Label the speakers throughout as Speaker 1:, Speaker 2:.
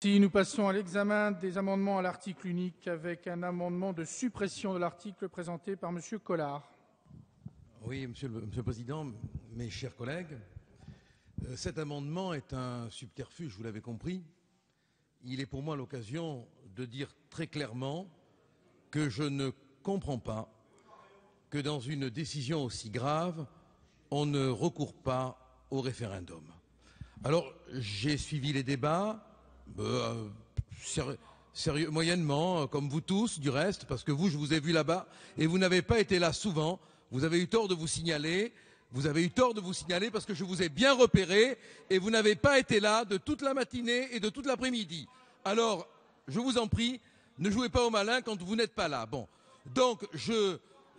Speaker 1: Si nous passons à l'examen des amendements à l'article unique avec un amendement de suppression de l'article présenté par M. Collard.
Speaker 2: Oui, Monsieur le Président, mes chers collègues, cet amendement est un subterfuge, vous l'avez compris. Il est pour moi l'occasion de dire très clairement que je ne comprends pas que dans une décision aussi grave, on ne recourt pas au référendum. Alors, j'ai suivi les débats, sérieux, moyennement, comme vous tous, du reste, parce que vous, je vous ai vu là-bas, et vous n'avez pas été là souvent. Vous avez eu tort de vous signaler. Vous avez eu tort de vous signaler parce que je vous ai bien repéré, et vous n'avez pas été là de toute la matinée et de toute l'après-midi. Alors, je vous en prie, ne jouez pas au malin quand vous n'êtes pas là. Bon, donc,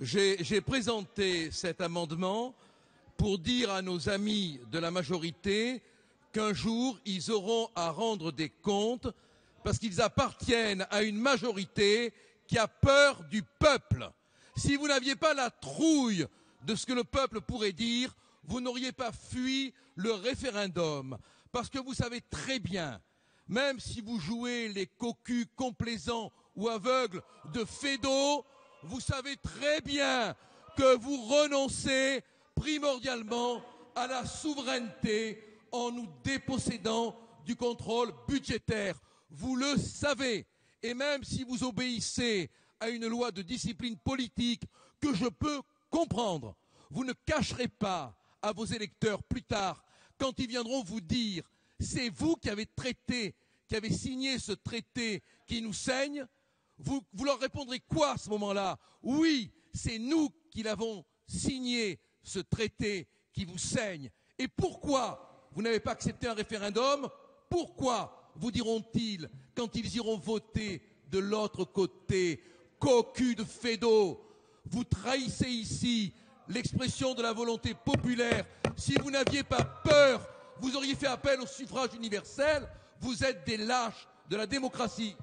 Speaker 2: j'ai présenté cet amendement pour dire à nos amis de la majorité qu'un jour, ils auront à rendre des comptes parce qu'ils appartiennent à une majorité qui a peur du peuple. Si vous n'aviez pas la trouille de ce que le peuple pourrait dire, vous n'auriez pas fui le référendum. Parce que vous savez très bien, même si vous jouez les cocus complaisants ou aveugles de Fédot, vous savez très bien que vous renoncez primordialement à la souveraineté en nous dépossédant du contrôle budgétaire. Vous le savez. Et même si vous obéissez à une loi de discipline politique que je peux comprendre, vous ne cacherez pas à vos électeurs plus tard, quand ils viendront vous dire « c'est vous qui avez signé ce traité qui nous saigne », vous leur répondrez quoi à ce moment-là? Oui, c'est nous qui l'avons signé, ce traité qui vous saigne. Et pourquoi vous n'avez pas accepté un référendum? Pourquoi vous diront-ils quand ils iront voter de l'autre côté? Cocu de Fédot, vous trahissez ici l'expression de la volonté populaire. Si vous n'aviez pas peur, vous auriez fait appel au suffrage universel. Vous êtes des lâches de la démocratie.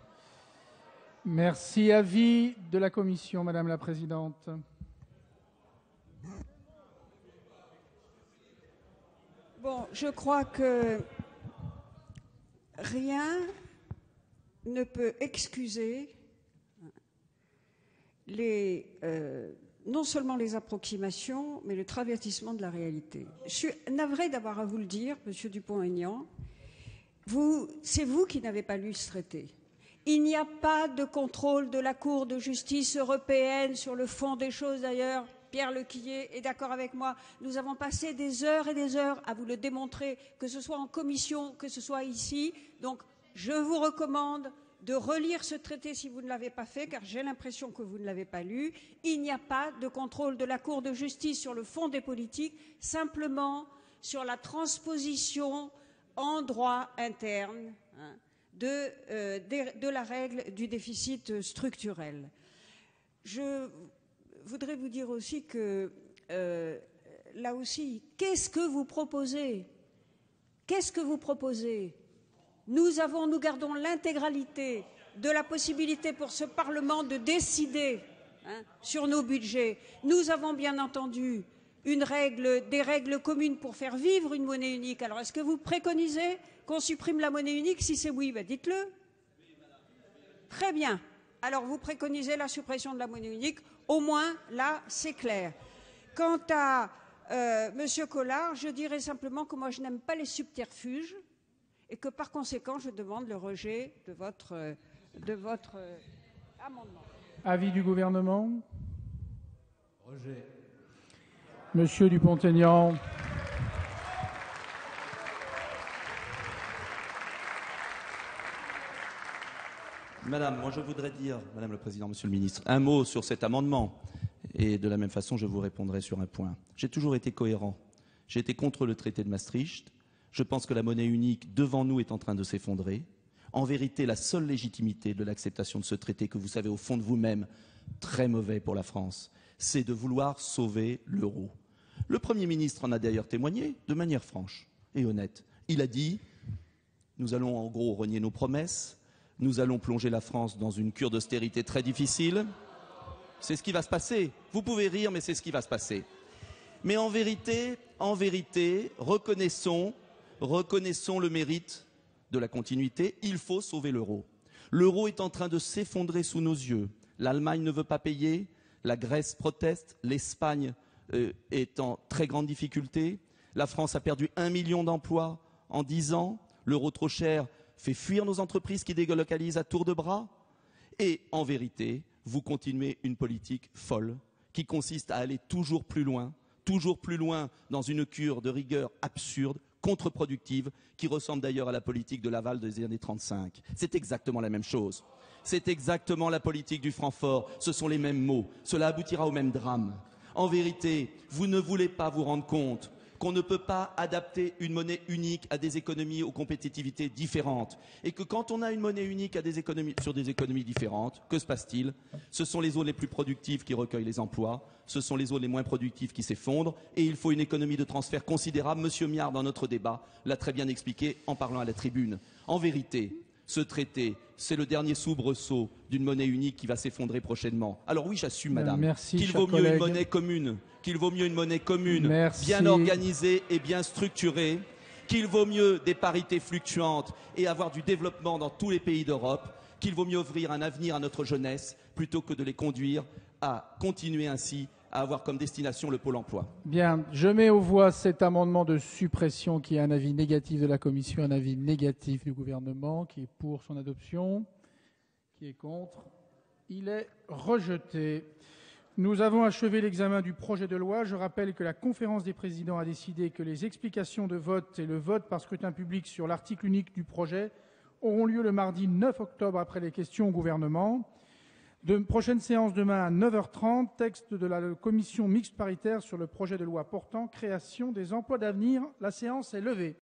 Speaker 1: Merci. Avis de la Commission, Madame la Présidente.
Speaker 3: Bon, je crois que rien ne peut excuser non seulement les approximations, mais le travestissement de la réalité. Je suis navrée d'avoir à vous le dire, Monsieur Dupont-Aignan, c'est vous qui n'avez pas lu ce traité. Il n'y a pas de contrôle de la Cour de justice européenne sur le fond des choses, d'ailleurs. Pierre Lequillier est d'accord avec moi. Nous avons passé des heures et des heures à vous le démontrer, que ce soit en commission, que ce soit ici. Donc, je vous recommande de relire ce traité si vous ne l'avez pas fait, car j'ai l'impression que vous ne l'avez pas lu. Il n'y a pas de contrôle de la Cour de justice sur le fond des politiques, simplement sur la transposition en droit interne de la règle du déficit structurel. Je voudrais vous dire aussi que, là aussi, qu'est-ce que vous proposez? Qu'est-ce que vous proposez? Nous gardons l'intégralité de la possibilité pour ce Parlement de décider sur nos budgets. Nous avons bien entendu des règles communes pour faire vivre une monnaie unique. Alors, est-ce que vous préconisez qu'on supprime la monnaie unique? Si c'est oui, ben dites-le. Très bien. Alors, vous préconisez la suppression de la monnaie unique. Au moins, là, c'est clair. Quant à Monsieur Collard, je dirais simplement que moi, je n'aime pas les subterfuges et que, par conséquent, je demande le rejet de votre amendement.
Speaker 1: Avis du gouvernement?
Speaker 2: Rejet.
Speaker 1: Monsieur Dupont-Aignan.
Speaker 4: Madame, moi je voudrais dire, Madame le Président, Monsieur le Ministre, un mot sur cet amendement. Et de la même façon, je vous répondrai sur un point. J'ai toujours été cohérent. J'ai été contre le traité de Maastricht. Je pense que la monnaie unique, devant nous, est en train de s'effondrer. En vérité, la seule légitimité de l'acceptation de ce traité, que vous savez au fond de vous-même, très mauvais pour la France, c'est de vouloir sauver l'euro. Le Premier ministre en a d'ailleurs témoigné de manière franche et honnête. Il a dit « Nous allons en gros renier nos promesses, nous allons plonger la France dans une cure d'austérité très difficile. » C'est ce qui va se passer. Vous pouvez rire, mais c'est ce qui va se passer. Mais en vérité, reconnaissons le mérite de la continuité, il faut sauver l'euro. L'euro est en train de s'effondrer sous nos yeux. L'Allemagne ne veut pas payer, la Grèce proteste, l'Espagne est en très grande difficulté, la France a perdu 1 million d'emplois en 10 ans, l'euro trop cher fait fuir nos entreprises qui délocalisent à tour de bras, et en vérité, vous continuez une politique folle qui consiste à aller toujours plus loin dans une cure de rigueur absurde, contre-productive, qui ressemble d'ailleurs à la politique de Laval des années 35. C'est exactement la même chose. C'est exactement la politique du Francfort. Ce sont les mêmes mots. Cela aboutira au même drame. En vérité, vous ne voulez pas vous rendre compte qu'on ne peut pas adapter une monnaie unique à des économies aux compétitivités différentes. Et que quand on a une monnaie unique sur des économies différentes, que se passe-t-il? Ce sont les zones les plus productives qui recueillent les emplois, ce sont les zones les moins productives qui s'effondrent, et il faut une économie de transfert considérable. Monsieur Miard, dans notre débat, l'a très bien expliqué en parlant à la tribune. En vérité, ce traité, c'est le dernier soubresaut d'une monnaie unique qui va s'effondrer prochainement. Alors oui, j'assume, madame, qu'il vaut mieux une monnaie commune, bien organisée et bien structurée, qu'il vaut mieux des parités fluctuantes et avoir du développement dans tous les pays d'Europe, qu'il vaut mieux offrir un avenir à notre jeunesse plutôt que de les conduire à continuer ainsi à avoir comme destination le pôle emploi.
Speaker 1: Bien, je mets aux voix cet amendement de suppression qui a un avis négatif de la Commission, un avis négatif du gouvernement, qui est pour son adoption, qui est contre. Il est rejeté. Nous avons achevé l'examen du projet de loi. Je rappelle que la conférence des présidents a décidé que les explications de vote et le vote par scrutin public sur l'article unique du projet auront lieu le mardi 9 octobre après les questions au gouvernement. Prochaine séance demain à 9h30, texte de la commission mixte paritaire sur le projet de loi portant création des emplois d'avenir. La séance est levée.